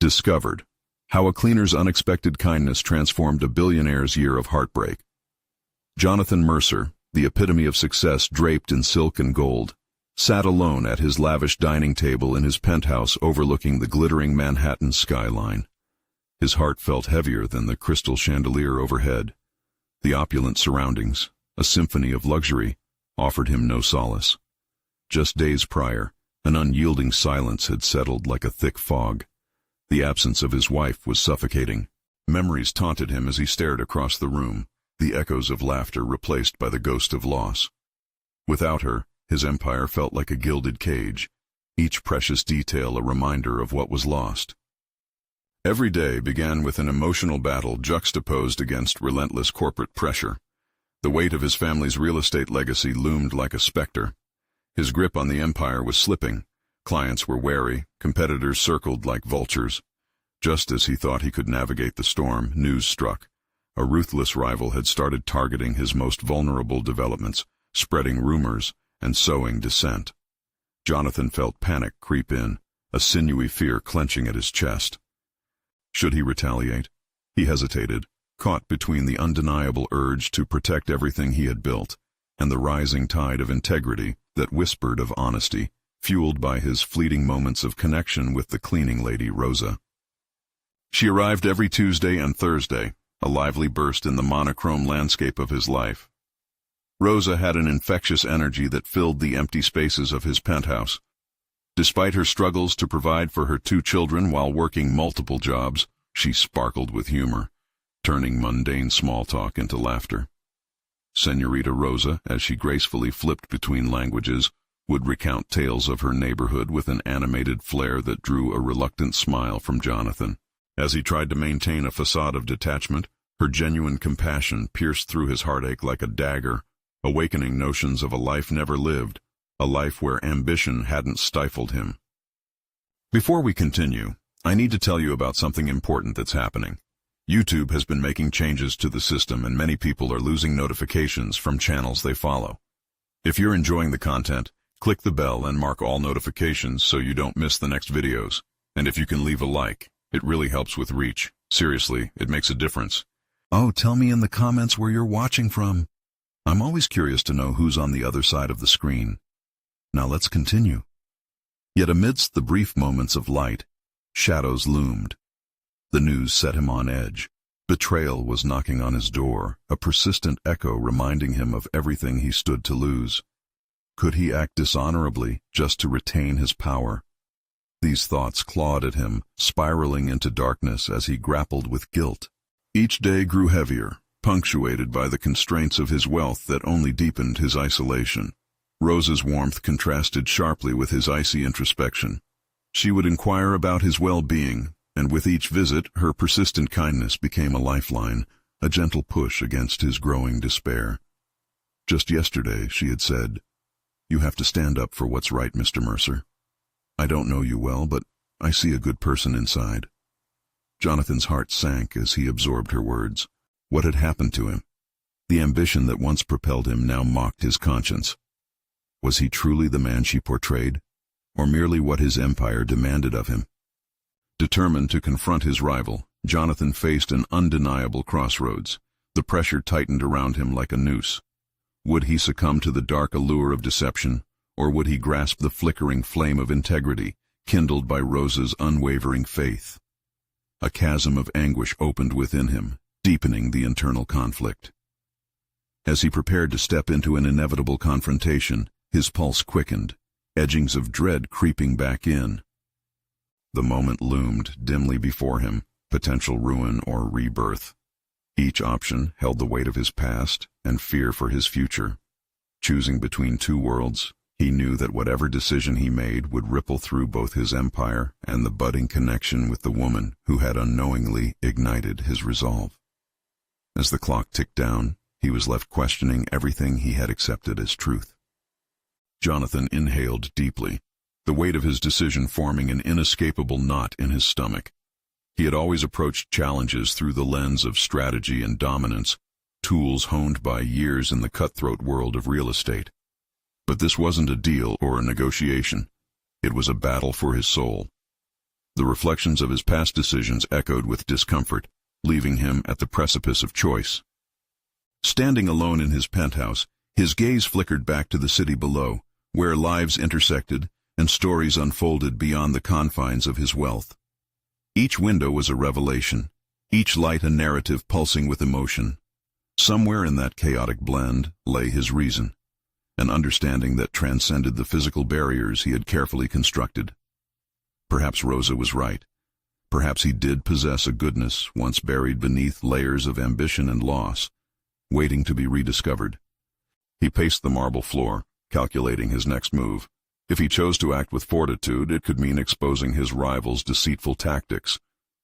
Discovered. How a cleaner's unexpected kindness transformed a billionaire's year of heartbreak. Jonathan Mercer, the epitome of success draped in silk and gold, sat alone at his lavish dining table in his penthouse overlooking the glittering Manhattan skyline. His heart felt heavier than the crystal chandelier overhead. The opulent surroundings, a symphony of luxury, offered him no solace. Just days prior, an unyielding silence had settled like a thick fog. The absence of his wife was suffocating. Memories taunted him as he stared across the room, the echoes of laughter replaced by the ghost of loss. Without her, his empire felt like a gilded cage, each precious detail a reminder of what was lost. Every day began with an emotional battle juxtaposed against relentless corporate pressure. The weight of his family's real estate legacy loomed like a specter. His grip on the empire was slipping. Clients were wary, competitors circled like vultures. Just as he thought he could navigate the storm, news struck. A ruthless rival had started targeting his most vulnerable developments, spreading rumors and sowing dissent. Jonathan felt panic creep in, a sinewy fear clenching at his chest. Should he retaliate? He hesitated, caught between the undeniable urge to protect everything he had built and the rising tide of integrity that whispered of honesty, fueled by his fleeting moments of connection with the cleaning lady Rosa. She arrived every Tuesday and Thursday, a lively burst in the monochrome landscape of his life. Rosa had an infectious energy that filled the empty spaces of his penthouse. Despite her struggles to provide for her 2 children while working multiple jobs, she sparkled with humor, turning mundane small talk into laughter. Senorita Rosa, as she gracefully flipped between languages, would recount tales of her neighborhood with an animated flair that drew a reluctant smile from Jonathan. As he tried to maintain a facade of detachment, her genuine compassion pierced through his heartache like a dagger, awakening notions of a life never lived, a life where ambition hadn't stifled him. Before we continue, I need to tell you about something important that's happening. YouTube has been making changes to the system and many people are losing notifications from channels they follow. If you're enjoying the content, click the bell and mark all notifications so you don't miss the next videos. And if you can leave a like, it really helps with reach. Seriously, it makes a difference. Oh, tell me in the comments where you're watching from. I'm always curious to know who's on the other side of the screen. Now let's continue. Yet amidst the brief moments of light, shadows loomed. The news set him on edge. Betrayal was knocking on his door, a persistent echo reminding him of everything he stood to lose. Could he act dishonorably just to retain his power? These thoughts clawed at him, spiraling into darkness as he grappled with guilt. Each day grew heavier, punctuated by the constraints of his wealth that only deepened his isolation. Rosa's warmth contrasted sharply with his icy introspection. She would inquire about his well-being, and with each visit, her persistent kindness became a lifeline, a gentle push against his growing despair. Just yesterday, she had said, "You have to stand up for what's right, Mr. Mercer. I don't know you well, but I see a good person inside." Jonathan's heart sank as he absorbed her words. What had happened to him? The ambition that once propelled him now mocked his conscience. Was he truly the man she portrayed, or merely what his empire demanded of him? Determined to confront his rival, Jonathan faced an undeniable crossroads. The pressure tightened around him like a noose. Would he succumb to the dark allure of deception, or would he grasp the flickering flame of integrity, kindled by Rosa's unwavering faith? A chasm of anguish opened within him, deepening the internal conflict. As he prepared to step into an inevitable confrontation, his pulse quickened, edgings of dread creeping back in. The moment loomed dimly before him, potential ruin or rebirth. Each option held the weight of his past and fear for his future. Choosing between 2 worlds, he knew that whatever decision he made would ripple through both his empire and the budding connection with the woman who had unknowingly ignited his resolve. As the clock ticked down, he was left questioning everything he had accepted as truth. Jonathan inhaled deeply, the weight of his decision forming an inescapable knot in his stomach. He had always approached challenges through the lens of strategy and dominance, tools honed by years in the cutthroat world of real estate. But this wasn't a deal or a negotiation. It was a battle for his soul. The reflections of his past decisions echoed with discomfort, leaving him at the precipice of choice. Standing alone in his penthouse, his gaze flickered back to the city below, where lives intersected and stories unfolded beyond the confines of his wealth. Each window was a revelation, each light a narrative pulsing with emotion. Somewhere in that chaotic blend lay his reason, an understanding that transcended the physical barriers he had carefully constructed. Perhaps Rosa was right. Perhaps he did possess a goodness once buried beneath layers of ambition and loss, waiting to be rediscovered. He paced the marble floor, calculating his next move. If he chose to act with fortitude, it could mean exposing his rival's deceitful tactics.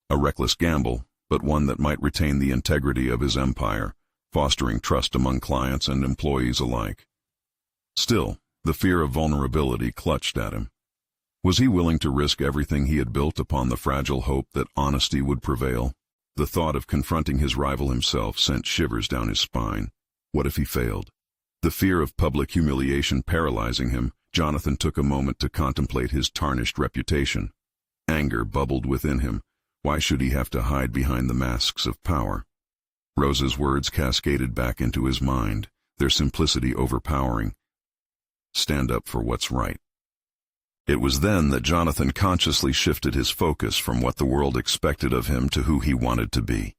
A reckless gamble, but one that might retain the integrity of his empire, fostering trust among clients and employees alike. Still, the fear of vulnerability clutched at him. Was he willing to risk everything he had built upon the fragile hope that honesty would prevail? The thought of confronting his rival himself sent shivers down his spine. What if he failed? The fear of public humiliation paralyzing him, Jonathan took a moment to contemplate his tarnished reputation. Anger bubbled within him. Why should he have to hide behind the masks of power? Rosa's words cascaded back into his mind, their simplicity overpowering. Stand up for what's right. It was then that Jonathan consciously shifted his focus from what the world expected of him to who he wanted to be.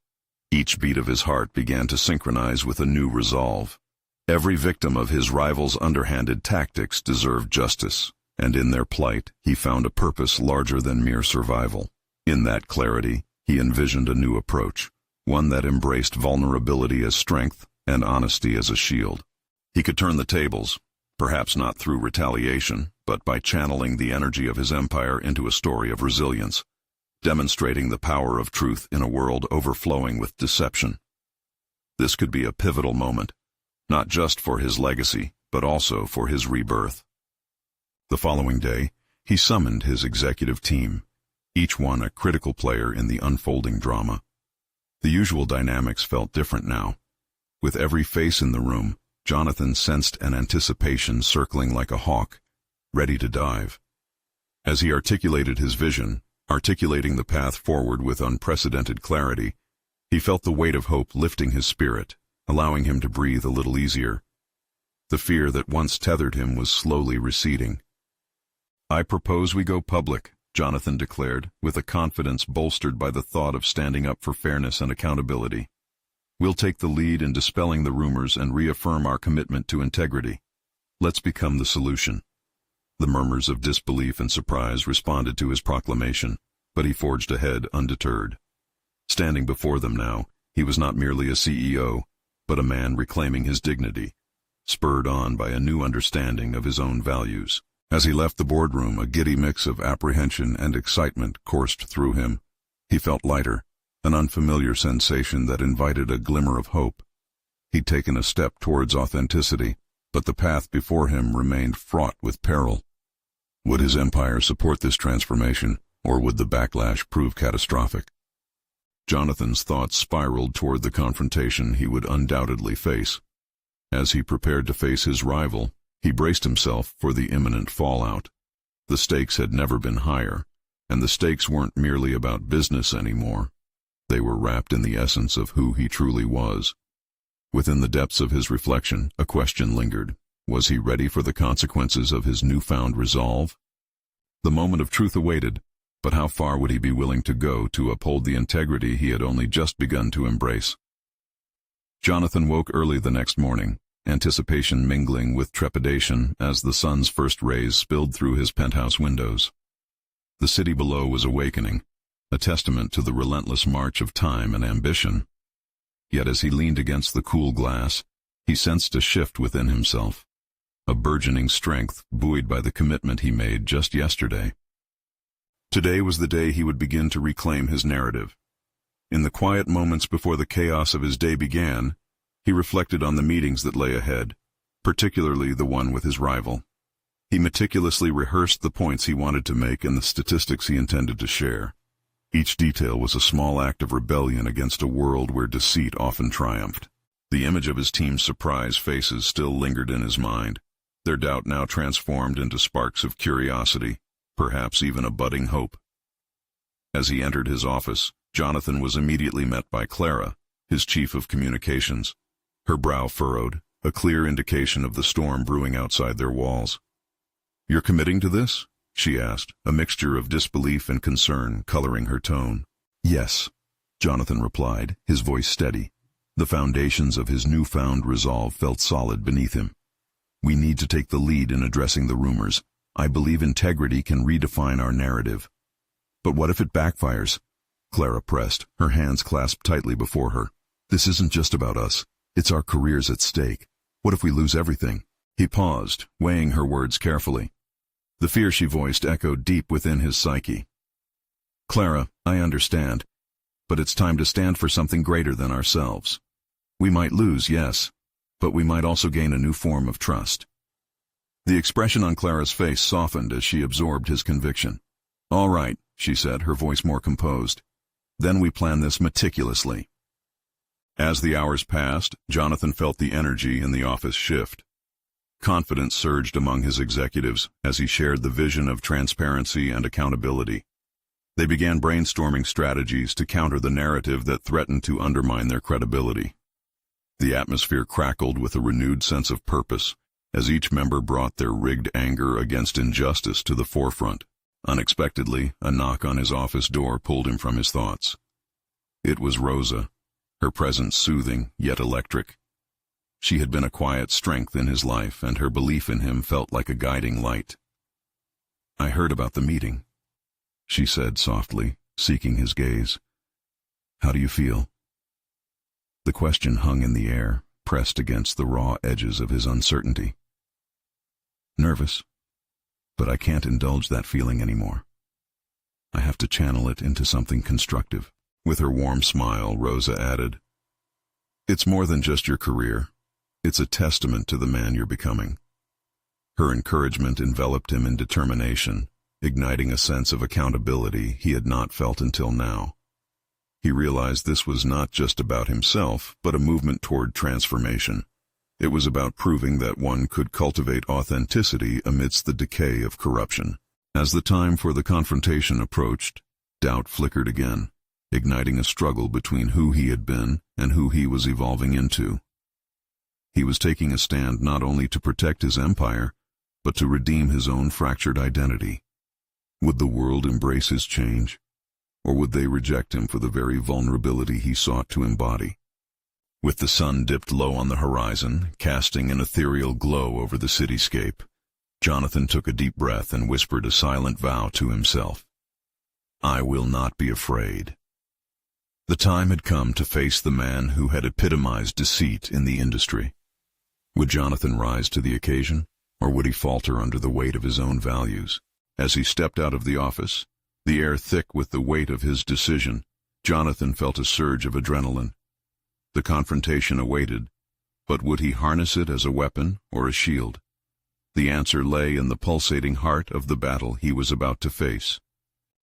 Each beat of his heart began to synchronize with a new resolve. Every victim of his rival's underhanded tactics deserved justice, and in their plight he found a purpose larger than mere survival. In that clarity, he envisioned a new approach, one that embraced vulnerability as strength and honesty as a shield. He could turn the tables, perhaps not through retaliation, but by channeling the energy of his empire into a story of resilience, demonstrating the power of truth in a world overflowing with deception. This could be a pivotal moment, not just for his legacy, but also for his rebirth. The following day, he summoned his executive team, each one a critical player in the unfolding drama. The usual dynamics felt different now. With every face in the room, Jonathan sensed an anticipation circling like a hawk, ready to dive. As he articulated his vision, articulating the path forward with unprecedented clarity, he felt the weight of hope lifting his spirit, allowing him to breathe a little easier. The fear that once tethered him was slowly receding. "I propose we go public," Jonathan declared, with a confidence bolstered by the thought of standing up for fairness and accountability. "We'll take the lead in dispelling the rumors and reaffirm our commitment to integrity. Let's become the solution." The murmurs of disbelief and surprise responded to his proclamation, but he forged ahead undeterred. Standing before them now, he was not merely a CEO, but a man reclaiming his dignity, spurred on by a new understanding of his own values. As he left the boardroom, a giddy mix of apprehension and excitement coursed through him. He felt lighter, an unfamiliar sensation that invited a glimmer of hope. He'd taken a step towards authenticity, but the path before him remained fraught with peril. Would his empire support this transformation, or would the backlash prove catastrophic? Jonathan's thoughts spiraled toward the confrontation he would undoubtedly face. As he prepared to face his rival, he braced himself for the imminent fallout. The stakes had never been higher, and the stakes weren't merely about business anymore. They were wrapped in the essence of who he truly was. Within the depths of his reflection, a question lingered. Was he ready for the consequences of his newfound resolve? The moment of truth awaited, but how far would he be willing to go to uphold the integrity he had only just begun to embrace? Jonathan woke early the next morning, anticipation mingling with trepidation as the sun's first rays spilled through his penthouse windows. The city below was awakening, a testament to the relentless march of time and ambition. Yet as he leaned against the cool glass, he sensed a shift within himself, a burgeoning strength buoyed by the commitment he made just yesterday. Today was the day he would begin to reclaim his narrative. In the quiet moments before the chaos of his day began, he reflected on the meetings that lay ahead, particularly the one with his rival. He meticulously rehearsed the points he wanted to make and the statistics he intended to share. Each detail was a small act of rebellion against a world where deceit often triumphed. The image of his team's surprised faces still lingered in his mind, their doubt now transformed into sparks of curiosity, perhaps even a budding hope. As he entered his office, Jonathan was immediately met by Clara, his chief of communications. Her brow furrowed, a clear indication of the storm brewing outside their walls. "You're committing to this?" she asked, a mixture of disbelief and concern coloring her tone. "Yes," Jonathan replied, his voice steady. The foundations of his newfound resolve felt solid beneath him. "We need to take the lead in addressing the rumors. I believe integrity can redefine our narrative." "But what if it backfires?" Clara pressed, her hands clasped tightly before her. "This isn't just about us. It's our careers at stake. What if we lose everything?" He paused, weighing her words carefully. The fear she voiced echoed deep within his psyche. "Clara, I understand. But it's time to stand for something greater than ourselves. We might lose, yes, but we might also gain a new form of trust." The expression on Clara's face softened as she absorbed his conviction. "All right," she said, her voice more composed. "Then we plan this meticulously." As the hours passed, Jonathan felt the energy in the office shift. Confidence surged among his executives as he shared the vision of transparency and accountability. They began brainstorming strategies to counter the narrative that threatened to undermine their credibility. The atmosphere crackled with a renewed sense of purpose, as each member brought their rigged anger against injustice to the forefront. Unexpectedly, a knock on his office door pulled him from his thoughts. It was Rosa, her presence soothing yet electric. She had been a quiet strength in his life, and her belief in him felt like a guiding light. "I heard about the meeting," she said softly, seeking his gaze. "How do you feel?" The question hung in the air, pressed against the raw edges of his uncertainty. "Nervous, but I can't indulge that feeling anymore. I have to channel it into something constructive." With her warm smile, Rosa added, "It's more than just your career. It's a testament to the man you're becoming." Her encouragement enveloped him in determination, igniting a sense of accountability he had not felt until now. He realized this was not just about himself, but a movement toward transformation. It was about proving that one could cultivate authenticity amidst the decay of corruption. As the time for the confrontation approached, doubt flickered again, igniting a struggle between who he had been and who he was evolving into. He was taking a stand not only to protect his empire, but to redeem his own fractured identity. Would the world embrace his change, or would they reject him for the very vulnerability he sought to embody? With the sun dipped low on the horizon, casting an ethereal glow over the cityscape, Jonathan took a deep breath and whispered a silent vow to himself. "I will not be afraid." The time had come to face the man who had epitomized deceit in the industry. Would Jonathan rise to the occasion, or would he falter under the weight of his own values? As he stepped out of the office, the air thick with the weight of his decision, Jonathan felt a surge of adrenaline. The confrontation awaited, but would he harness it as a weapon or a shield? The answer lay in the pulsating heart of the battle he was about to face.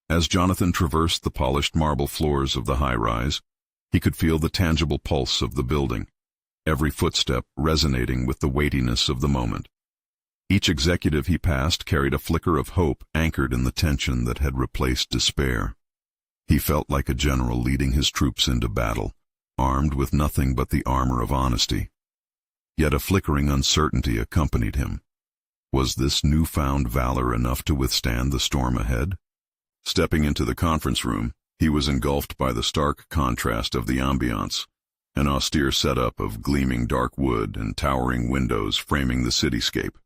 As Jonathan traversed the polished marble floors of the high-rise, he could feel the tangible pulse of the building, every footstep resonating with the weightiness of the moment. Each executive he passed carried a flicker of hope anchored in the tension that had replaced despair. He felt like a general leading his troops into battle, armed with nothing but the armor of honesty. Yet a flickering uncertainty accompanied him. Was this newfound valor enough to withstand the storm ahead? Stepping into the conference room, he was engulfed by the stark contrast of the ambiance, an austere setup of gleaming dark wood and towering windows framing the cityscape.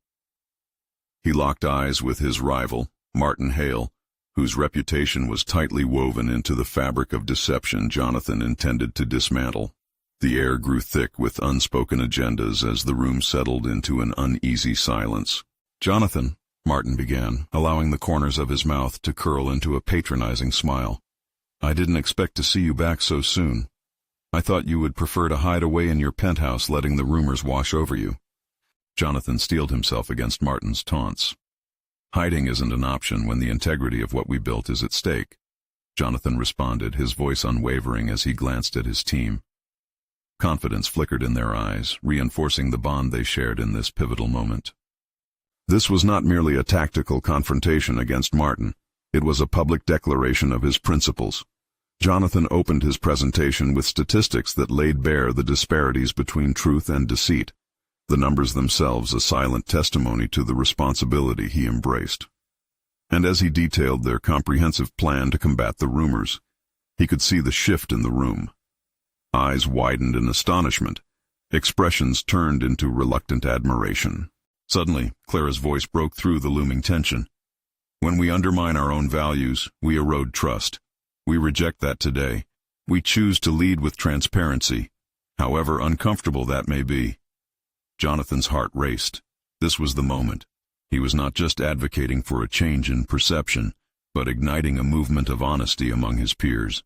He locked eyes with his rival, Martin Hale, whose reputation was tightly woven into the fabric of deception Jonathan intended to dismantle. The air grew thick with unspoken agendas as the room settled into an uneasy silence. "Jonathan," Martin began, allowing the corners of his mouth to curl into a patronizing smile, "I didn't expect to see you back so soon. I thought you would prefer to hide away in your penthouse letting the rumors wash over you." Jonathan steeled himself against Martin's taunts. "Hiding isn't an option when the integrity of what we built is at stake," Jonathan responded, his voice unwavering as he glanced at his team. Confidence flickered in their eyes, reinforcing the bond they shared in this pivotal moment. This was not merely a tactical confrontation against Martin. It was a public declaration of his principles. Jonathan opened his presentation with statistics that laid bare the disparities between truth and deceit, the numbers themselves a silent testimony to the responsibility he embraced. And as he detailed their comprehensive plan to combat the rumors, he could see the shift in the room. Eyes widened in astonishment, expressions turned into reluctant admiration. Suddenly, Clara's voice broke through the looming tension. When we undermine our own values, we erode trust. We reject that today. We choose to lead with transparency, however uncomfortable that may be. Jonathan's heart raced. This was the moment. He was not just advocating for a change in perception, but igniting a movement of honesty among his peers.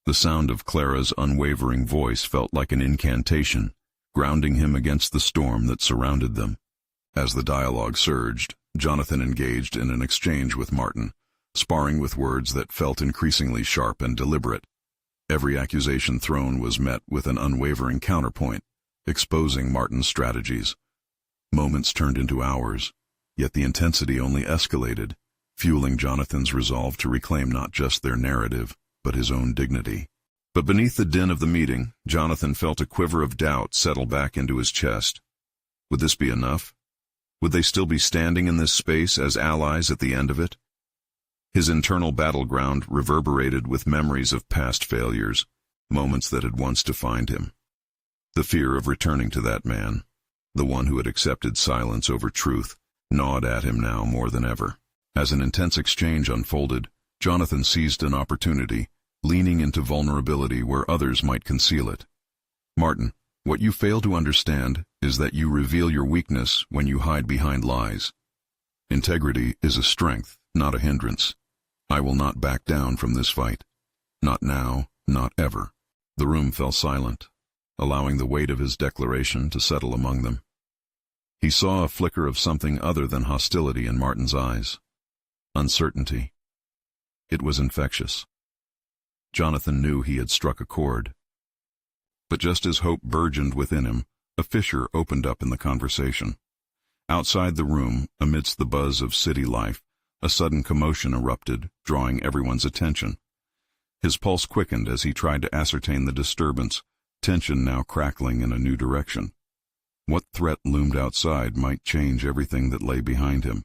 The sound of Clara's unwavering voice felt like an incantation, grounding him against the storm that surrounded them. As the dialogue surged, Jonathan engaged in an exchange with Martin, sparring with words that felt increasingly sharp and deliberate. Every accusation thrown was met with an unwavering counterpoint, exposing Martin's strategies. Moments turned into hours, yet the intensity only escalated, fueling Jonathan's resolve to reclaim not just their narrative, but his own dignity. But beneath the din of the meeting, Jonathan felt a quiver of doubt settle back into his chest. Would this be enough? Would they still be standing in this space as allies at the end of it? His internal battleground reverberated with memories of past failures, moments that had once defined him. The fear of returning to that man, the one who had accepted silence over truth, gnawed at him now more than ever. As an intense exchange unfolded, Jonathan seized an opportunity, leaning into vulnerability where others might conceal it. Martin, what you fail to understand is that you reveal your weakness when you hide behind lies. Integrity is a strength, not a hindrance. I will not back down from this fight. Not now, not ever. The room fell silent, allowing the weight of his declaration to settle among them. He saw a flicker of something other than hostility in Martin's eyes. Uncertainty. It was infectious. Jonathan knew he had struck a chord. But just as hope burgeoned within him, a fissure opened up in the conversation. Outside the room, amidst the buzz of city life, a sudden commotion erupted, drawing everyone's attention. His pulse quickened as he tried to ascertain the disturbance, tension now crackling in a new direction. What threat loomed outside might change everything that lay behind him.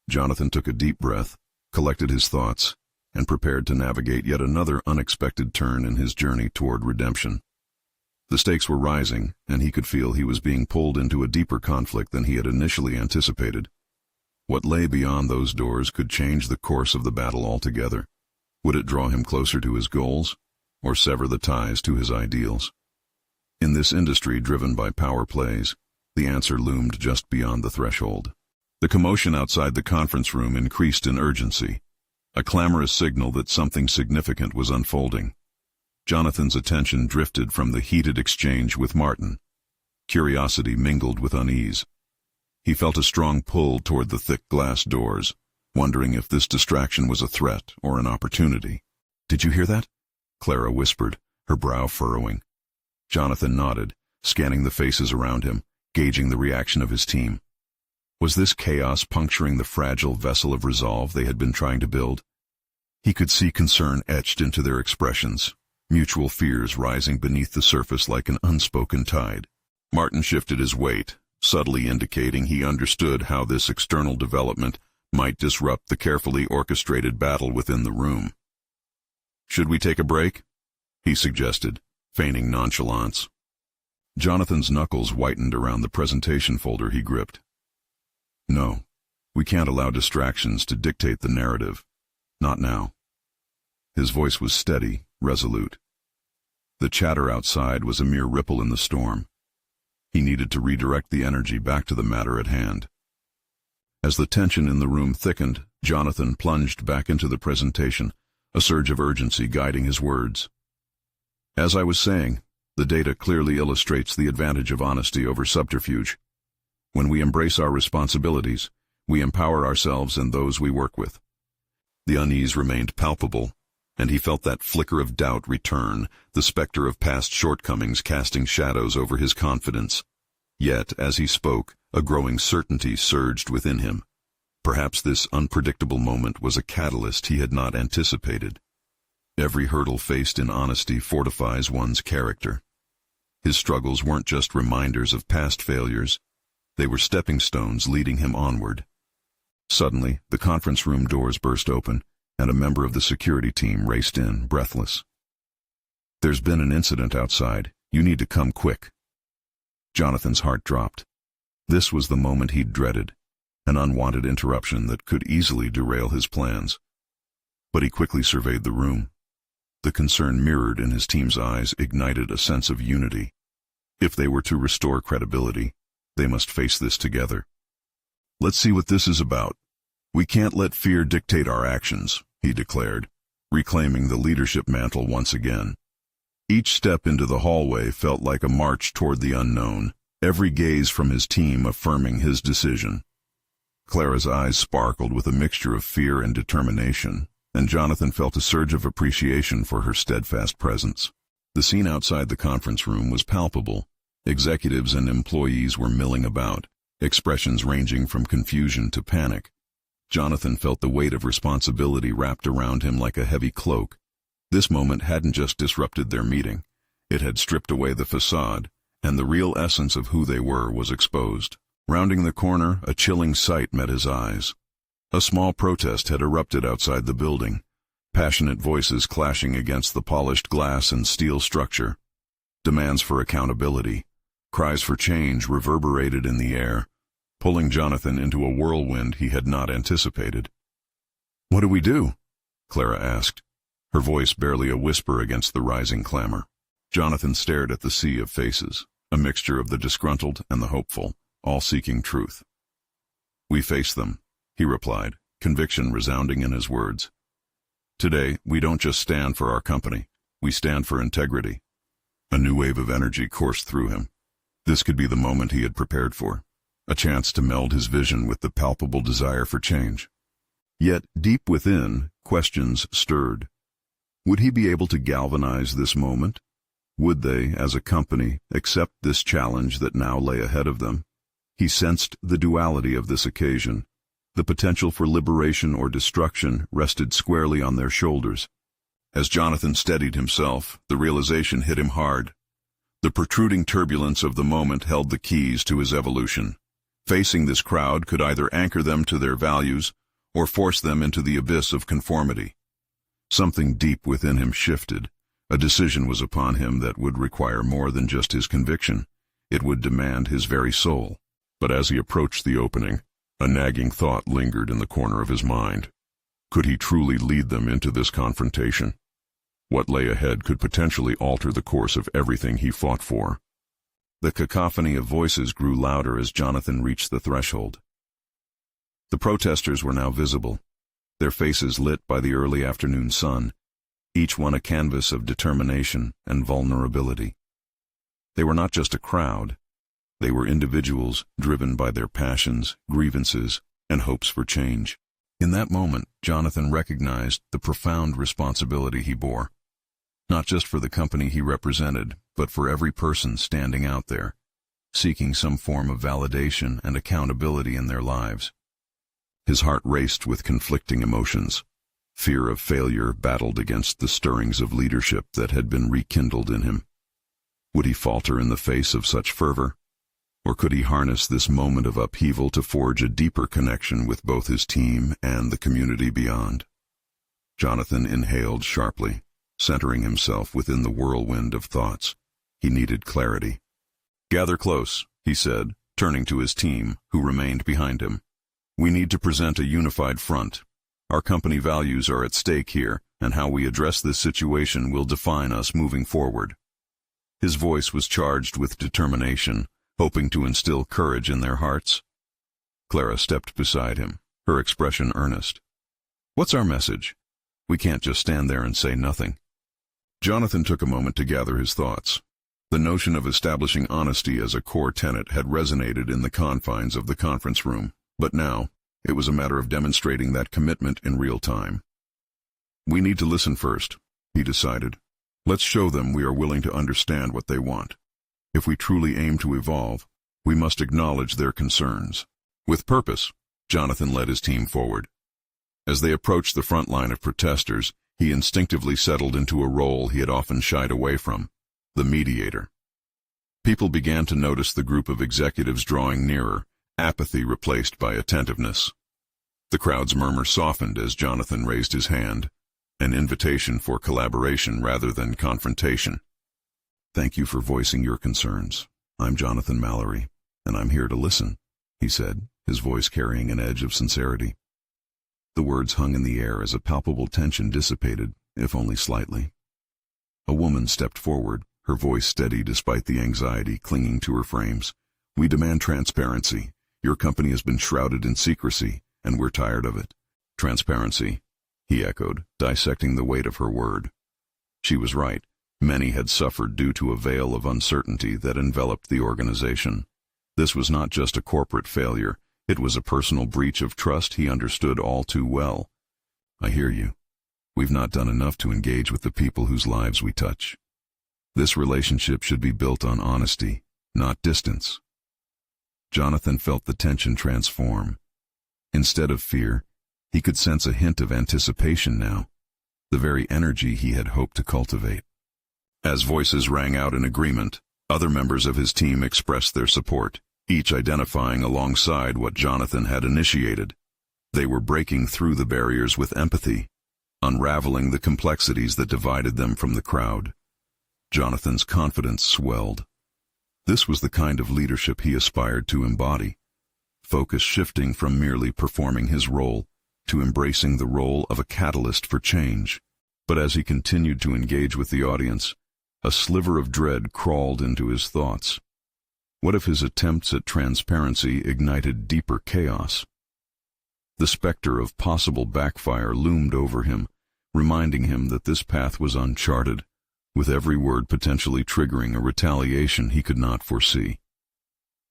Jonathan took a deep breath, collected his thoughts, and prepared to navigate yet another unexpected turn in his journey toward redemption. The stakes were rising, and he could feel he was being pulled into a deeper conflict than he had initially anticipated. What lay beyond those doors could change the course of the battle altogether. Would it draw him closer to his goals, or sever the ties to his ideals? In this industry driven by power plays, the answer loomed just beyond the threshold. The commotion outside the conference room increased in urgency, a clamorous signal that something significant was unfolding. Jonathan's attention drifted from the heated exchange with Martin. Curiosity mingled with unease. He felt a strong pull toward the thick glass doors, wondering if this distraction was a threat or an opportunity. "Did you hear that?" Clara whispered, her brow furrowing. Jonathan nodded, scanning the faces around him, gauging the reaction of his team. Was this chaos puncturing the fragile vessel of resolve they had been trying to build? He could see concern etched into their expressions, mutual fears rising beneath the surface like an unspoken tide. Martin shifted his weight, subtly indicating he understood how this external development might disrupt the carefully orchestrated battle within the room. "Should we take a break?" he suggested, feigning nonchalance. Jonathan's knuckles whitened around the presentation folder he gripped. "No, we can't allow distractions to dictate the narrative. Not now." His voice was steady, resolute. The chatter outside was a mere ripple in the storm. He needed to redirect the energy back to the matter at hand. As the tension in the room thickened, Jonathan plunged back into the presentation, a surge of urgency guiding his words. "As I was saying, the data clearly illustrates the advantage of honesty over subterfuge. When we embrace our responsibilities, we empower ourselves and those we work with." The unease remained palpable, and he felt that flicker of doubt return, the specter of past shortcomings casting shadows over his confidence. Yet, as he spoke, a growing certainty surged within him. Perhaps this unpredictable moment was a catalyst he had not anticipated. Every hurdle faced in honesty fortifies one's character. His struggles weren't just reminders of past failures. They were stepping stones leading him onward. Suddenly, the conference room doors burst open, and a member of the security team raced in, breathless. "There's been an incident outside. You need to come quick." Jonathan's heart dropped. This was the moment he'd dreaded, an unwanted interruption that could easily derail his plans. But he quickly surveyed the room. The concern mirrored in his team's eyes ignited a sense of unity. If they were to restore credibility, they must face this together. "Let's see what this is about. We can't let fear dictate our actions," he declared, reclaiming the leadership mantle once again. Each step into the hallway felt like a march toward the unknown, every gaze from his team affirming his decision. Clara's eyes sparkled with a mixture of fear and determination, and Jonathan felt a surge of appreciation for her steadfast presence. The scene outside the conference room was palpable. Executives and employees were milling about, expressions ranging from confusion to panic. Jonathan felt the weight of responsibility wrapped around him like a heavy cloak. This moment hadn't just disrupted their meeting. It had stripped away the facade, and the real essence of who they were was exposed. Rounding the corner, a chilling sight met his eyes. A small protest had erupted outside the building, passionate voices clashing against the polished glass and steel structure. Demands for accountability, cries for change reverberated in the air, pulling Jonathan into a whirlwind he had not anticipated. "What do we do?" Clara asked, her voice barely a whisper against the rising clamor. Jonathan stared at the sea of faces, a mixture of the disgruntled and the hopeful, all seeking truth. "We face them," he replied, conviction resounding in his words. "Today, we don't just stand for our company, we stand for integrity." A new wave of energy coursed through him. This could be the moment he had prepared for, a chance to meld his vision with the palpable desire for change. Yet, deep within, questions stirred. Would he be able to galvanize this moment? Would they, as a company, accept this challenge that now lay ahead of them? He sensed the duality of this occasion. The potential for liberation or destruction rested squarely on their shoulders. As Jonathan steadied himself, the realization hit him hard. The protruding turbulence of the moment held the keys to his evolution. Facing this crowd could either anchor them to their values or force them into the abyss of conformity. Something deep within him shifted. A decision was upon him that would require more than just his conviction. It would demand his very soul. But as he approached the opening, a nagging thought lingered in the corner of his mind. Could he truly lead them into this confrontation? What lay ahead could potentially alter the course of everything he fought for. The cacophony of voices grew louder as Jonathan reached the threshold. The protesters were now visible, their faces lit by the early afternoon sun, each one a canvas of determination and vulnerability. They were not just a crowd. They were individuals driven by their passions, grievances, and hopes for change. In that moment, Jonathan recognized the profound responsibility he bore, not just for the company he represented, but for every person standing out there, seeking some form of validation and accountability in their lives. His heart raced with conflicting emotions. Fear of failure battled against the stirrings of leadership that had been rekindled in him. Would he falter in the face of such fervor? Or could he harness this moment of upheaval to forge a deeper connection with both his team and the community beyond? Jonathan inhaled sharply, centering himself within the whirlwind of thoughts. He needed clarity. "Gather close," he said, turning to his team, who remained behind him. "We need to present a unified front. Our company values are at stake here, and how we address this situation will define us moving forward." His voice was charged with determination, hoping to instill courage in their hearts. Clara stepped beside him, her expression earnest. "What's our message? We can't just stand there and say nothing." Jonathan took a moment to gather his thoughts. The notion of establishing honesty as a core tenet had resonated in the confines of the conference room, but now, it was a matter of demonstrating that commitment in real time. "We need to listen first," he decided. "Let's show them we are willing to understand what they want. If we truly aim to evolve, we must acknowledge their concerns." With purpose, Jonathan led his team forward. As they approached the front line of protesters, he instinctively settled into a role he had often shied away from, the mediator. People began to notice the group of executives drawing nearer, apathy replaced by attentiveness. The crowd's murmur softened as Jonathan raised his hand, an invitation for collaboration rather than confrontation. "Thank you for voicing your concerns. I'm Jonathan Mallory, and I'm here to listen," he said, his voice carrying an edge of sincerity. The words hung in the air as a palpable tension dissipated, if only slightly. A woman stepped forward, her voice steady despite the anxiety clinging to her frames. "We demand transparency. Your company has been shrouded in secrecy, and we're tired of it." "Transparency," he echoed, dissecting the weight of her word. She was right. Many had suffered due to a veil of uncertainty that enveloped the organization. This was not just a corporate failure, it was a personal breach of trust he understood all too well. "I hear you. We've not done enough to engage with the people whose lives we touch. This relationship should be built on honesty, not distance." Jonathan felt the tension transform. Instead of fear, he could sense a hint of anticipation now, the very energy he had hoped to cultivate. As voices rang out in agreement, other members of his team expressed their support, each identifying alongside what Jonathan had initiated. They were breaking through the barriers with empathy, unraveling the complexities that divided them from the crowd. Jonathan's confidence swelled. This was the kind of leadership he aspired to embody, focus shifting from merely performing his role to embracing the role of a catalyst for change. But as he continued to engage with the audience, a sliver of dread crawled into his thoughts. What if his attempts at transparency ignited deeper chaos? The specter of possible backfire loomed over him, reminding him that this path was uncharted, with every word potentially triggering a retaliation he could not foresee.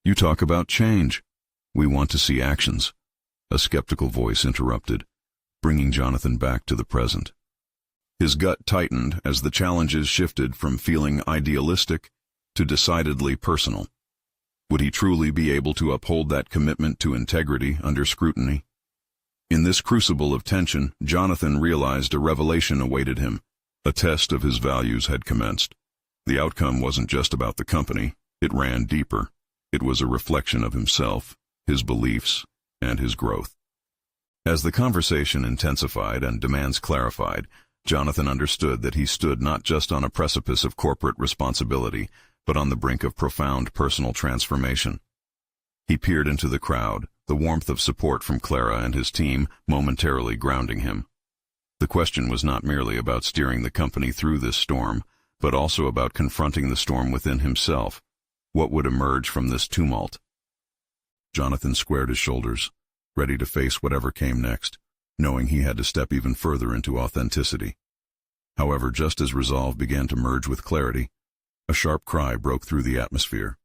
"You talk about change. We want to see actions," a skeptical voice interrupted, bringing Jonathan back to the present. His gut tightened as the challenges shifted from feeling idealistic to decidedly personal. Would he truly be able to uphold that commitment to integrity under scrutiny? In this crucible of tension, Jonathan realized a revelation awaited him. A test of his values had commenced. The outcome wasn't just about the company, it ran deeper. It was a reflection of himself, his beliefs, and his growth. As the conversation intensified and demands clarified, Jonathan understood that he stood not just on a precipice of corporate responsibility, but on the brink of profound personal transformation. He peered into the crowd, the warmth of support from Clara and his team momentarily grounding him. The question was not merely about steering the company through this storm, but also about confronting the storm within himself. What would emerge from this tumult? Jonathan squared his shoulders, ready to face whatever came next, knowing he had to step even further into authenticity. However, just as resolve began to merge with clarity, a sharp cry broke through the atmosphere.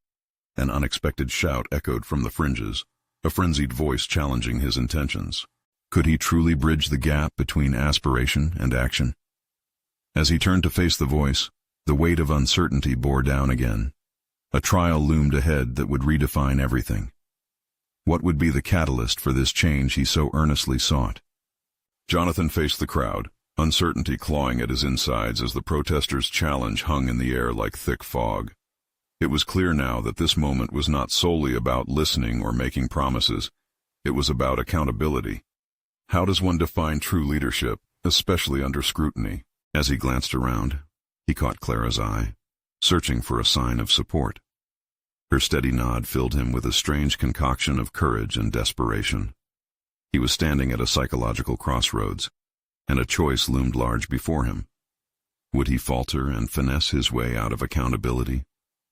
An unexpected shout echoed from the fringes, a frenzied voice challenging his intentions. Could he truly bridge the gap between aspiration and action? As he turned to face the voice, the weight of uncertainty bore down again. A trial loomed ahead that would redefine everything. What would be the catalyst for this change he so earnestly sought? Jonathan faced the crowd, uncertainty clawing at his insides as the protesters' challenge hung in the air like thick fog. It was clear now that this moment was not solely about listening or making promises. It was about accountability. How does one define true leadership, especially under scrutiny? As he glanced around, he caught Clara's eye, searching for a sign of support. Her steady nod filled him with a strange concoction of courage and desperation. He was standing at a psychological crossroads, and a choice loomed large before him. Would he falter and finesse his way out of accountability,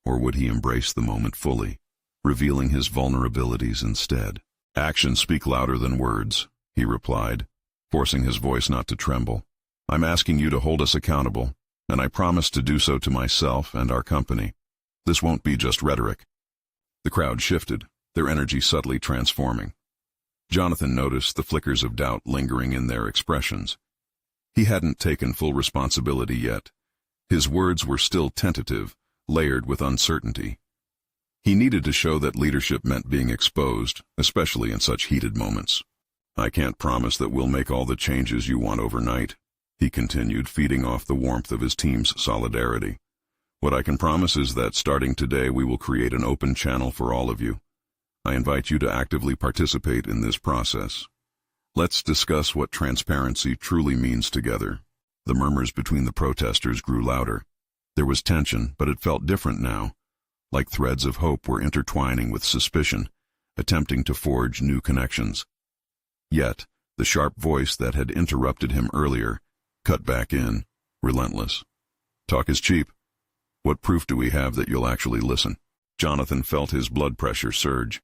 or would he embrace the moment fully, revealing his vulnerabilities instead? "Actions speak louder than words," he replied, forcing his voice not to tremble. "I'm asking you to hold us accountable, and I promise to do so to myself and our company. This won't be just rhetoric." The crowd shifted, their energy subtly transforming. Jonathan noticed the flickers of doubt lingering in their expressions. He hadn't taken full responsibility yet. His words were still tentative, layered with uncertainty. He needed to show that leadership meant being exposed, especially in such heated moments. "I can't promise that we'll make all the changes you want overnight," he continued, feeding off the warmth of his team's solidarity. "What I can promise is that starting today we will create an open channel for all of you. I invite you to actively participate in this process. Let's discuss what transparency truly means together." The murmurs between the protesters grew louder. There was tension, but it felt different now, like threads of hope were intertwining with suspicion, attempting to forge new connections. Yet, the sharp voice that had interrupted him earlier cut back in, relentless. "Talk is cheap. What proof do we have that you'll actually listen?" Jonathan felt his blood pressure surge.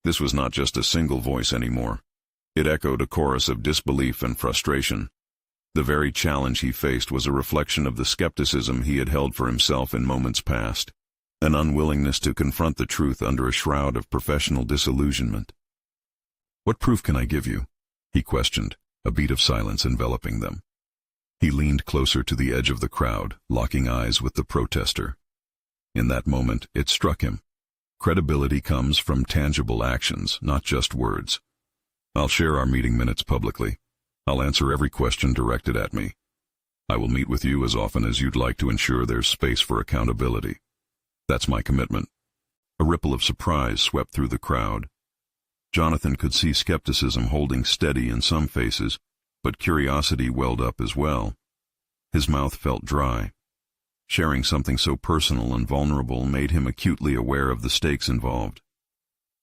This was not just a single voice anymore. It echoed a chorus of disbelief and frustration. The very challenge he faced was a reflection of the skepticism he had held for himself in moments past, an unwillingness to confront the truth under a shroud of professional disillusionment. "What proof can I give you?" he questioned, a beat of silence enveloping them. He leaned closer to the edge of the crowd, locking eyes with the protester. In that moment, it struck him. Credibility comes from tangible actions, not just words. "I'll share our meeting minutes publicly. I'll answer every question directed at me. I will meet with you as often as you'd like to ensure there's space for accountability. That's my commitment." A ripple of surprise swept through the crowd. Jonathan could see skepticism holding steady in some faces, but curiosity welled up as well. His mouth felt dry. Sharing something so personal and vulnerable made him acutely aware of the stakes involved.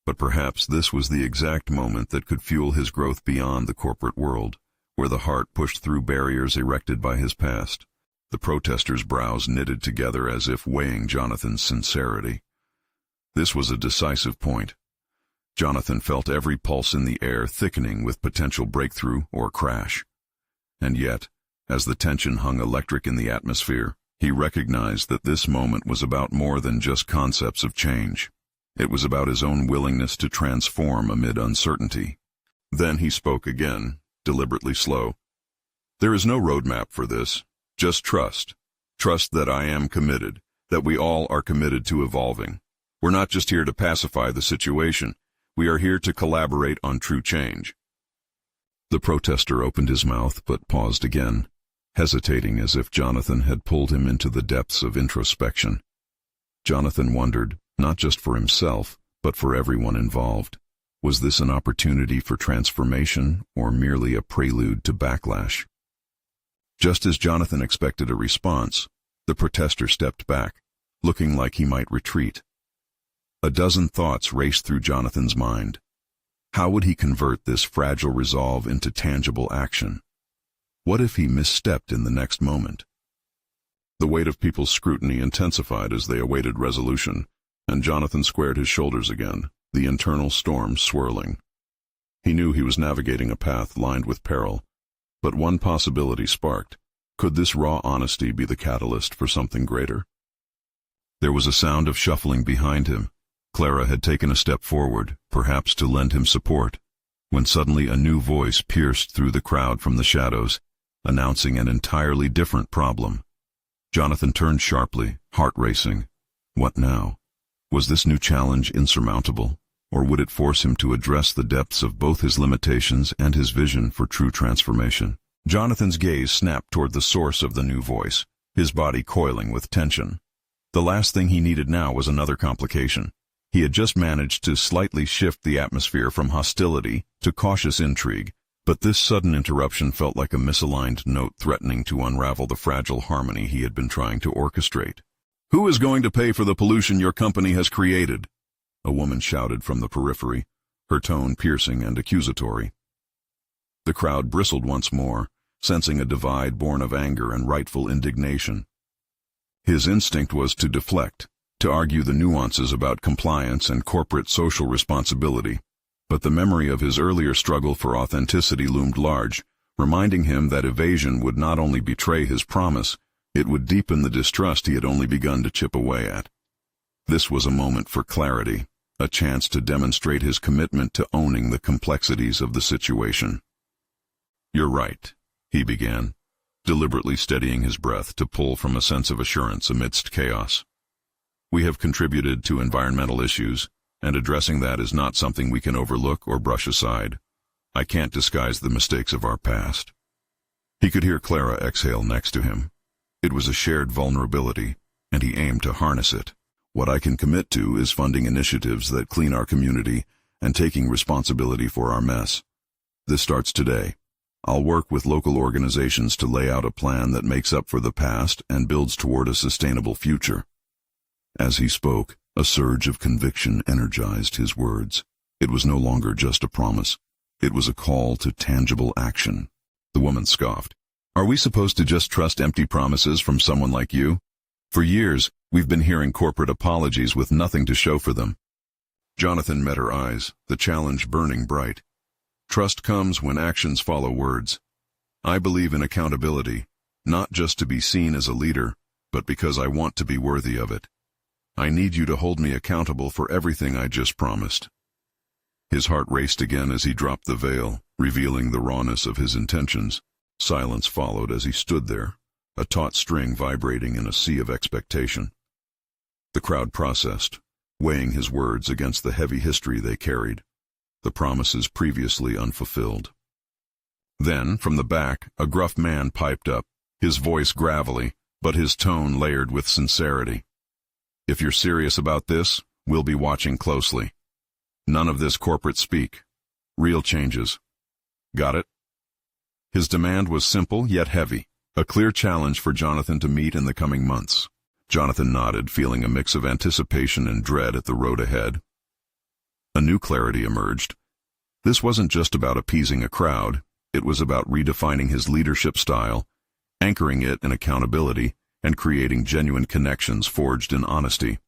But perhaps this was the exact moment that could fuel his growth beyond the corporate world, where the heart pushed through barriers erected by his past. The protesters' brows knitted together as if weighing Jonathan's sincerity. This was a decisive point. Jonathan felt every pulse in the air thickening with potential breakthrough or crash. And yet, as the tension hung electric in the atmosphere, he recognized that this moment was about more than just concepts of change. It was about his own willingness to transform amid uncertainty. Then he spoke again, deliberately slow. "There is no roadmap for this. Just trust. Trust that I am committed, that we all are committed to evolving. We're not just here to pacify the situation. We are here to collaborate on true change." The protester opened his mouth but paused again, hesitating as if Jonathan had pulled him into the depths of introspection. Jonathan wondered, not just for himself, but for everyone involved. Was this an opportunity for transformation or merely a prelude to backlash? Just as Jonathan expected a response, the protester stepped back, looking like he might retreat. A dozen thoughts raced through Jonathan's mind. How would he convert this fragile resolve into tangible action? What if he misstepped in the next moment? The weight of people's scrutiny intensified as they awaited resolution, and Jonathan squared his shoulders again, the internal storm swirling. He knew he was navigating a path lined with peril, but one possibility sparked. Could this raw honesty be the catalyst for something greater? There was a sound of shuffling behind him. Clara had taken a step forward, perhaps to lend him support, when suddenly a new voice pierced through the crowd from the shadows, announcing an entirely different problem. Jonathan turned sharply, heart racing. What now? Was this new challenge insurmountable, or would it force him to address the depths of both his limitations and his vision for true transformation? Jonathan's gaze snapped toward the source of the new voice, his body coiling with tension. The last thing he needed now was another complication. He had just managed to slightly shift the atmosphere from hostility to cautious intrigue, but this sudden interruption felt like a misaligned note threatening to unravel the fragile harmony he had been trying to orchestrate. "Who is going to pay for the pollution your company has created?" a woman shouted from the periphery, her tone piercing and accusatory. The crowd bristled once more, sensing a divide born of anger and rightful indignation. His instinct was to deflect, to argue the nuances about compliance and corporate social responsibility, but the memory of his earlier struggle for authenticity loomed large, reminding him that evasion would not only betray his promise, it would deepen the distrust he had only begun to chip away at. This was a moment for clarity, a chance to demonstrate his commitment to owning the complexities of the situation. "You're right," he began, deliberately steadying his breath to pull from a sense of assurance amidst chaos. We have contributed to environmental issues, and addressing that is not something we can overlook or brush aside. I can't disguise the mistakes of our past." He could hear Clara exhale next to him. It was a shared vulnerability, and he aimed to harness it. "What I can commit to is funding initiatives that clean our community and taking responsibility for our mess. This starts today. I'll work with local organizations to lay out a plan that makes up for the past and builds toward a sustainable future." As he spoke, a surge of conviction energized his words. It was no longer just a promise. It was a call to tangible action. The woman scoffed. "Are we supposed to just trust empty promises from someone like you? For years, we've been hearing corporate apologies with nothing to show for them." Jonathan met her eyes, the challenge burning bright. "Trust comes when actions follow words. I believe in accountability, not just to be seen as a leader, but because I want to be worthy of it. I need you to hold me accountable for everything I just promised." His heart raced again as he dropped the veil, revealing the rawness of his intentions. Silence followed as he stood there, a taut string vibrating in a sea of expectation. The crowd processed, weighing his words against the heavy history they carried, the promises previously unfulfilled. Then, from the back, a gruff man piped up, his voice gravelly, but his tone layered with sincerity. "If you're serious about this, we'll be watching closely. None of this corporate speak. Real changes. Got it?" His demand was simple yet heavy, a clear challenge for Jonathan to meet in the coming months. Jonathan nodded, feeling a mix of anticipation and dread at the road ahead. A new clarity emerged. This wasn't just about appeasing a crowd, it was about redefining his leadership style, anchoring it in accountability, and creating genuine connections forged in honesty.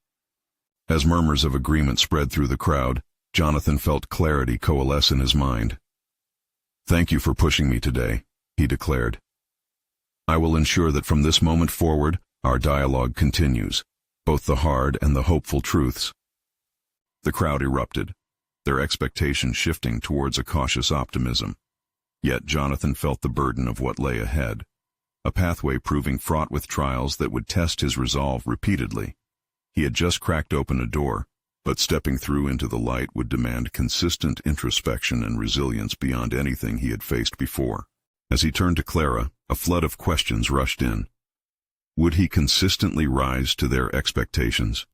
As murmurs of agreement spread through the crowd, Jonathan felt clarity coalesce in his mind. "Thank you for pushing me today," he declared. "I will ensure that from this moment forward, our dialogue continues, both the hard and the hopeful truths." The crowd erupted, their expectations shifting towards a cautious optimism. Yet Jonathan felt the burden of what lay ahead, a pathway proving fraught with trials that would test his resolve repeatedly. He had just cracked open a door, but stepping through into the light would demand consistent introspection and resilience beyond anything he had faced before. As he turned to Clara, a flood of questions rushed in. Would he consistently rise to their expectations?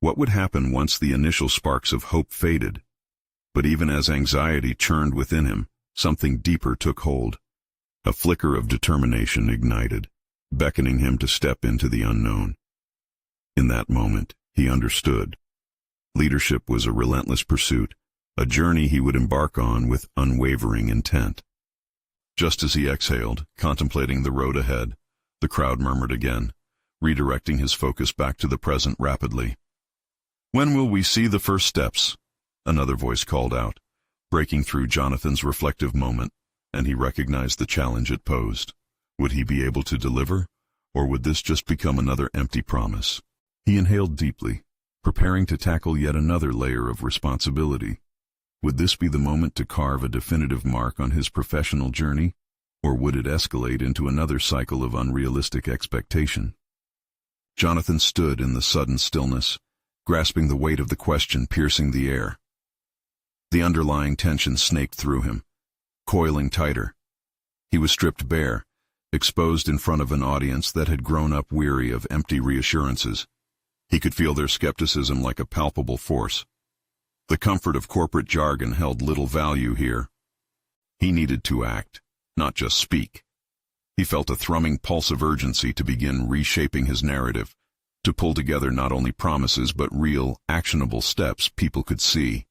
What would happen once the initial sparks of hope faded? But even as anxiety churned within him, something deeper took hold. A flicker of determination ignited, beckoning him to step into the unknown. In that moment, he understood. Leadership was a relentless pursuit, a journey he would embark on with unwavering intent. Just as he exhaled, contemplating the road ahead, the crowd murmured again, redirecting his focus back to the present rapidly. "When will we see the first steps?" another voice called out, breaking through Jonathan's reflective moment, and he recognized the challenge it posed. Would he be able to deliver, or would this just become another empty promise? He inhaled deeply, preparing to tackle yet another layer of responsibility. Would this be the moment to carve a definitive mark on his professional journey, or would it escalate into another cycle of unrealistic expectation? Jonathan stood in the sudden stillness, grasping the weight of the question piercing the air. The underlying tension snaked through him, coiling tighter. He was stripped bare, exposed in front of an audience that had grown up weary of empty reassurances. He could feel their skepticism like a palpable force. The comfort of corporate jargon held little value here. He needed to act, not just speak. He felt a thrumming pulse of urgency to begin reshaping his narrative, to pull together not only promises but real, actionable steps people could see.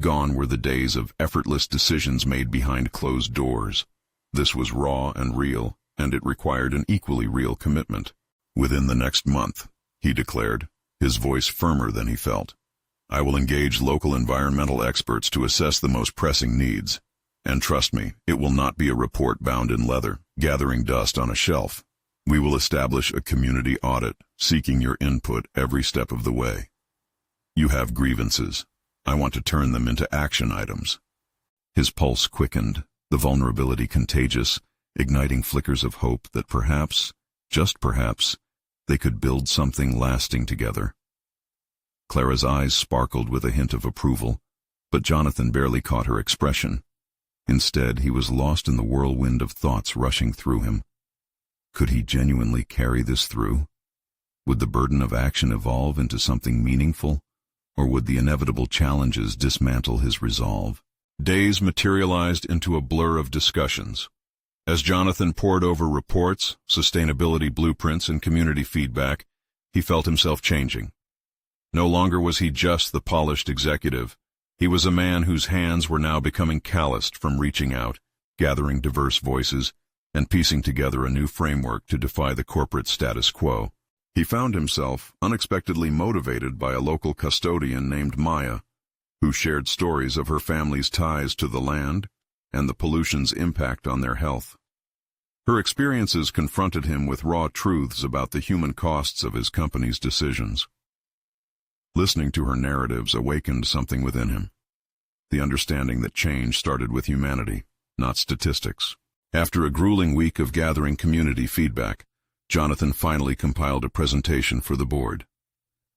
Gone were the days of effortless decisions made behind closed doors. This was raw and real, and it required an equally real commitment. "Within the next month," he declared, his voice firmer than he felt, "I will engage local environmental experts to assess the most pressing needs. And trust me, it will not be a report bound in leather, gathering dust on a shelf. We will establish a community audit, seeking your input every step of the way. You have grievances. I want to turn them into action items." His pulse quickened, the vulnerability contagious, igniting flickers of hope that perhaps, just perhaps, they could build something lasting together. Clara's eyes sparkled with a hint of approval, but Jonathan barely caught her expression. Instead, he was lost in the whirlwind of thoughts rushing through him. Could he genuinely carry this through? Would the burden of action evolve into something meaningful, or would the inevitable challenges dismantle his resolve? Days materialized into a blur of discussions. As Jonathan pored over reports, sustainability blueprints, and community feedback, he felt himself changing. No longer was he just the polished executive. He was a man whose hands were now becoming calloused from reaching out, gathering diverse voices, and piecing together a new framework to defy the corporate status quo. He found himself unexpectedly motivated by a local custodian named Maya, who shared stories of her family's ties to the land and the pollution's impact on their health. Her experiences confronted him with raw truths about the human costs of his company's decisions. Listening to her narratives awakened something within him, the understanding that change started with humanity, not statistics. After a grueling week of gathering community feedback, Jonathan finally compiled a presentation for the board.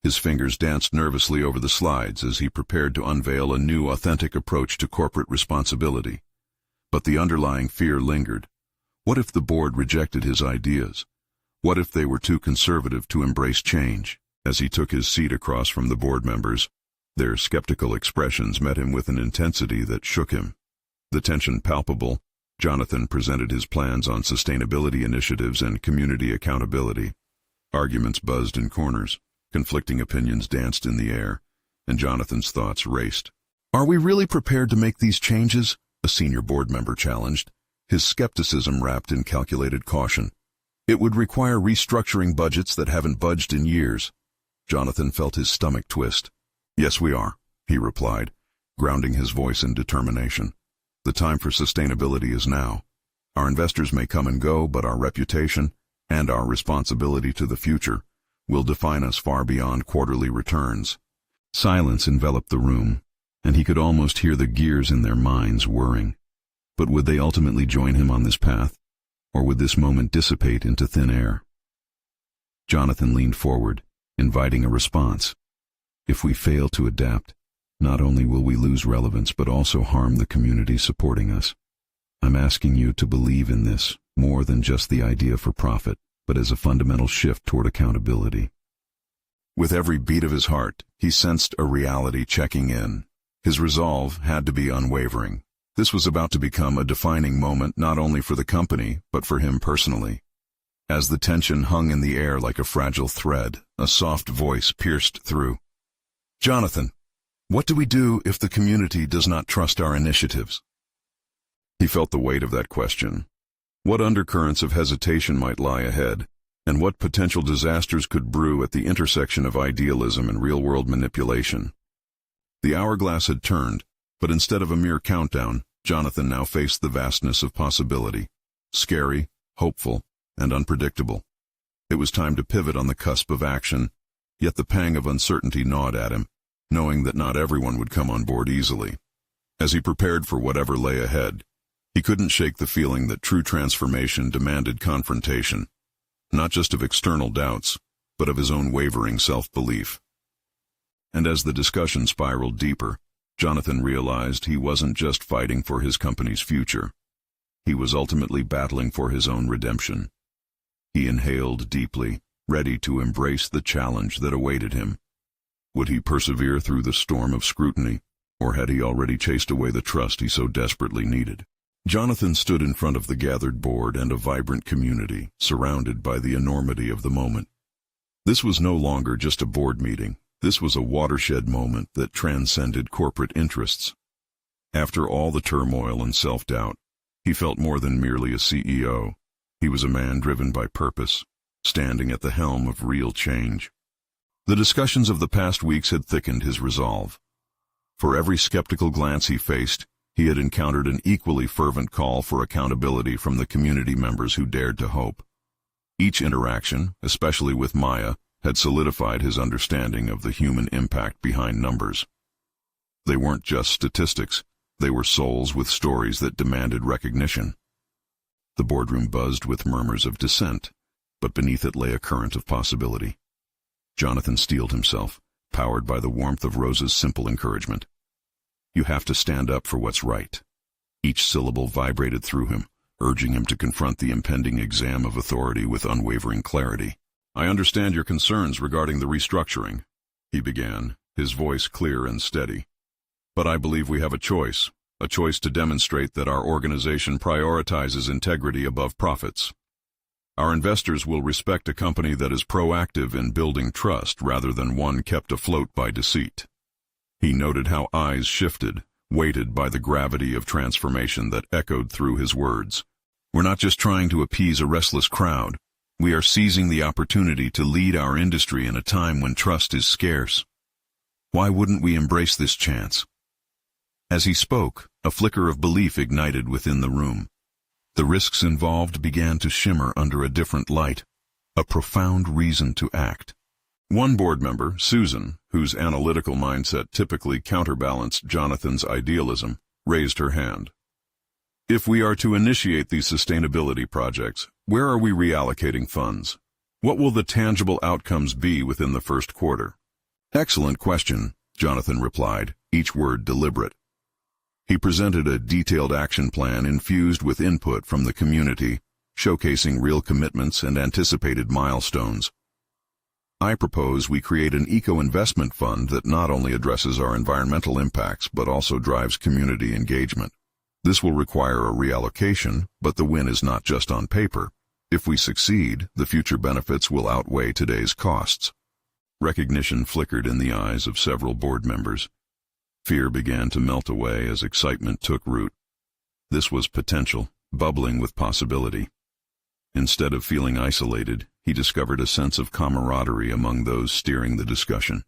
His fingers danced nervously over the slides as he prepared to unveil a new, authentic approach to corporate responsibility. But the underlying fear lingered. What if the board rejected his ideas? What if they were too conservative to embrace change? As he took his seat across from the board members, their skeptical expressions met him with an intensity that shook him. The tension palpable, Jonathan presented his plans on sustainability initiatives and community accountability. Arguments buzzed in corners, conflicting opinions danced in the air, and Jonathan's thoughts raced. "Are we really prepared to make these changes?" a senior board member challenged, his skepticism wrapped in calculated caution. "It would require restructuring budgets that haven't budged in years." Jonathan felt his stomach twist. "Yes, we are," he replied, grounding his voice in determination. "The time for sustainability is now. Our investors may come and go, but our reputation and our responsibility to the future will define us far beyond quarterly returns." Silence enveloped the room, and he could almost hear the gears in their minds whirring. But would they ultimately join him on this path, or would this moment dissipate into thin air? Jonathan leaned forward, inviting a response. "If we fail to adapt, not only will we lose relevance but also harm the community supporting us. I'm asking you to believe in this more than just the idea for profit, but as a fundamental shift toward accountability." With every beat of his heart, he sensed a reality checking in. His resolve had to be unwavering. This was about to become a defining moment not only for the company, but for him personally. As the tension hung in the air like a fragile thread, a soft voice pierced through. "Jonathan, what do we do if the community does not trust our initiatives?" He felt the weight of that question. What undercurrents of hesitation might lie ahead, and what potential disasters could brew at the intersection of idealism and real-world manipulation? The hourglass had turned, but instead of a mere countdown, Jonathan now faced the vastness of possibility. Scary, hopeful, and unpredictable. It was time to pivot on the cusp of action, yet the pang of uncertainty gnawed at him, knowing that not everyone would come on board easily. As he prepared for whatever lay ahead, he couldn't shake the feeling that true transformation demanded confrontation, not just of external doubts, but of his own wavering self-belief. And as the discussion spiraled deeper, Jonathan realized he wasn't just fighting for his company's future. He was ultimately battling for his own redemption. He inhaled deeply, ready to embrace the challenge that awaited him. Would he persevere through the storm of scrutiny, or had he already chased away the trust he so desperately needed? Jonathan stood in front of the gathered board and a vibrant community, surrounded by the enormity of the moment. This was no longer just a board meeting. This was a watershed moment that transcended corporate interests. After all the turmoil and self-doubt, he felt more than merely a CEO. He was a man driven by purpose, standing at the helm of real change. The discussions of the past weeks had thickened his resolve. For every skeptical glance he faced, he had encountered an equally fervent call for accountability from the community members who dared to hope. Each interaction, especially with Maya, had solidified his understanding of the human impact behind numbers. They weren't just statistics, they were souls with stories that demanded recognition. The boardroom buzzed with murmurs of dissent, but beneath it lay a current of possibility. Jonathan steeled himself, powered by the warmth of Rosa's simple encouragement. "You have to stand up for what's right." Each syllable vibrated through him, urging him to confront the impending exam of authority with unwavering clarity. "I understand your concerns regarding the restructuring," he began, his voice clear and steady. "But I believe we have a choice to demonstrate that our organization prioritizes integrity above profits. Our investors will respect a company that is proactive in building trust rather than one kept afloat by deceit." He noted how eyes shifted, weighted by the gravity of transformation that echoed through his words. "We're not just trying to appease a restless crowd. We are seizing the opportunity to lead our industry in a time when trust is scarce. Why wouldn't we embrace this chance?" As he spoke, a flicker of belief ignited within the room. The risks involved began to shimmer under a different light, a profound reason to act. One board member, Susan, whose analytical mindset typically counterbalanced Jonathan's idealism, raised her hand. "If we are to initiate these sustainability projects, where are we reallocating funds? What will the tangible outcomes be within the first quarter?" "Excellent question," Jonathan replied, each word deliberate. He presented a detailed action plan infused with input from the community, showcasing real commitments and anticipated milestones. "I propose we create an eco-investment fund that not only addresses our environmental impacts but also drives community engagement. This will require a reallocation, but the win is not just on paper. If we succeed, the future benefits will outweigh today's costs." Recognition flickered in the eyes of several board members. Fear began to melt away as excitement took root. This was potential, bubbling with possibility. Instead of feeling isolated, he discovered a sense of camaraderie among those steering the discussion.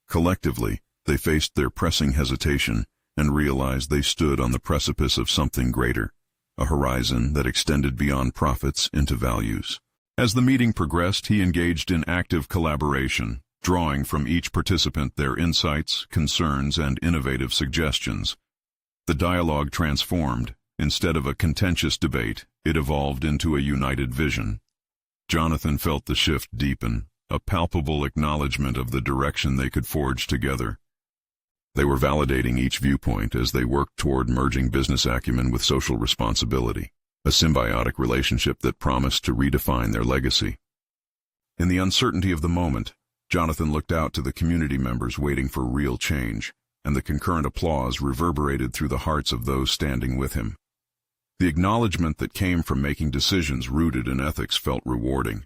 Collectively, they faced their pressing hesitation and realized they stood on the precipice of something greater, a horizon that extended beyond profits into values. As the meeting progressed, he engaged in active collaboration, drawing from each participant their insights, concerns, and innovative suggestions. The dialogue transformed. Instead of a contentious debate, it evolved into a united vision. Jonathan felt the shift deepen, a palpable acknowledgement of the direction they could forge together. They were validating each viewpoint as they worked toward merging business acumen with social responsibility, a symbiotic relationship that promised to redefine their legacy. In the uncertainty of the moment, Jonathan looked out to the community members waiting for real change, and the concurrent applause reverberated through the hearts of those standing with him. The acknowledgement that came from making decisions rooted in ethics felt rewarding.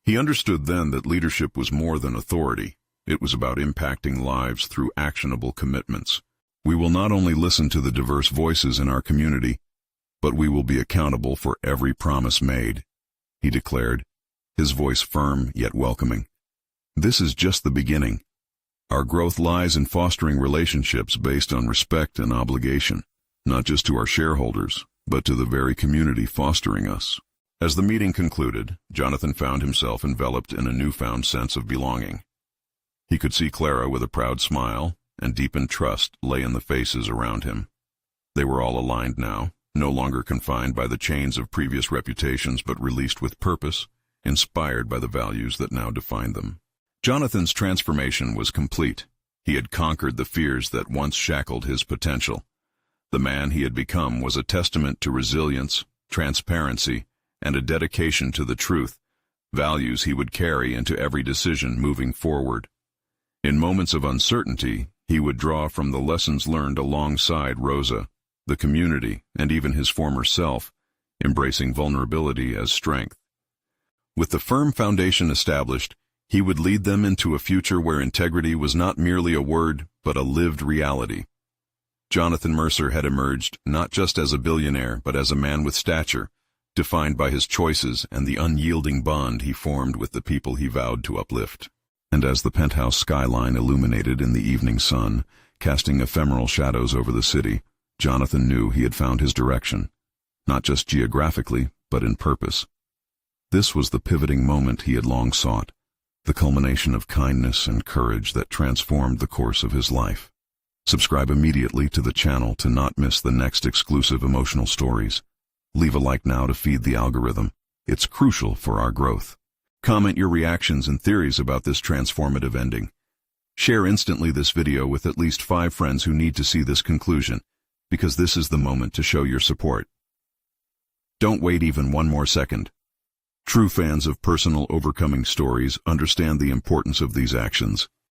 He understood then that leadership was more than authority. It was about impacting lives through actionable commitments. "We will not only listen to the diverse voices in our community, but we will be accountable for every promise made," he declared, his voice firm yet welcoming. "This is just the beginning. Our growth lies in fostering relationships based on respect and obligation, not just to our shareholders, but to the very community fostering us." As the meeting concluded, Jonathan found himself enveloped in a newfound sense of belonging. He could see Clara with a proud smile, and deepened trust lay in the faces around him. They were all aligned now, no longer confined by the chains of previous reputations but released with purpose, inspired by the values that now defined them. Jonathan's transformation was complete. He had conquered the fears that once shackled his potential. The man he had become was a testament to resilience, transparency, and a dedication to the truth, values he would carry into every decision moving forward. In moments of uncertainty, he would draw from the lessons learned alongside Rosa, the community, and even his former self, embracing vulnerability as strength. With the firm foundation established, he would lead them into a future where integrity was not merely a word, but a lived reality. Jonathan Mercer had emerged not just as a billionaire, but as a man with stature, defined by his choices and the unyielding bond he formed with the people he vowed to uplift. And as the penthouse skyline illuminated in the evening sun, casting ephemeral shadows over the city, Jonathan knew he had found his direction, not just geographically, but in purpose. This was the pivoting moment he had long sought, the culmination of kindness and courage that transformed the course of his life. Subscribe immediately to the channel to not miss the next exclusive emotional stories. Leave a like now to feed the algorithm. It's crucial for our growth. Comment your reactions and theories about this transformative ending. Share instantly this video with at least 5 friends who need to see this conclusion, because this is the moment to show your support. Don't wait even one more second. True fans of personal overcoming stories understand the importance of these actions.